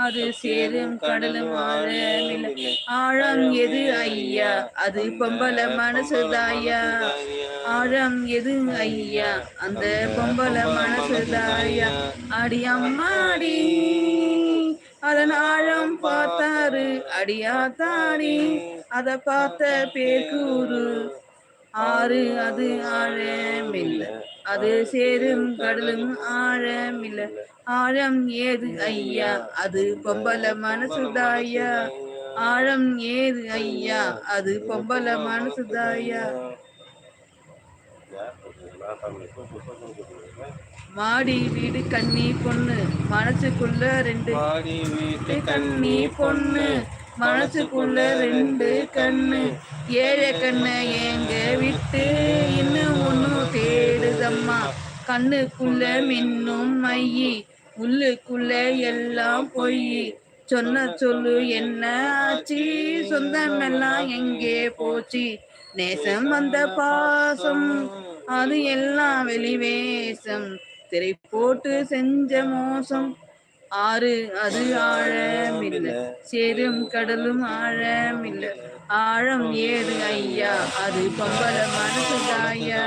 அது சேரும் கடலும் ஆழமில்லை. ஆழம் எது ஐயா? அது பொம்பளை மனசுதாயா. ஆழம் எது ஐயா? அந்த பொம்பளை மனசுதாயா. அடி அம்மாடி அதன் ஆழம் பார்த்தாரு அடியாத்தாடி, அத பார்த்த பேக்கூறு ஆறு அது ஆழமில்ல. அது சேரும் கடலும் ஆழமில்ல. ஆழம் ஏது ஐயா? அது பொம்பளை மனசுதாயா. ஆழம் ஏது ஐயா? அது பொம்பளை மனசுதாயா. மாடி வீடு கண்ணி பொண்ணு மனசுக்குள்ள ரெண்டு கண்ணி பொண்ணு மனசுக்குள்ள ரெண்டு கண்ணு. ஏழை கண்ணை எங்க விட்டு இன்னும் ஒண்ணு தேடுதம்மா. கண்ணுக்குள்ள மின்னும் மையி உள்ளுக்குள்ள எல்லாம் பொய். சொன்ன சொல்லு என்ன ஆச்சு? சொந்தமெல்லாம் எங்கே போச்சு? நேசம் வந்த பாசம் அது எல்லாம் வெளிவேசம். திரை போட்டு செஞ்ச மோசம். ஆறு அது ஆழமில்லை. சேரும் கடலும் ஆழமில்லை. ஆழம் ஏது ஐயா? அது பொம்பளை மனசுதாயா.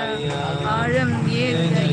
ஆழம் ஏது ஐயா?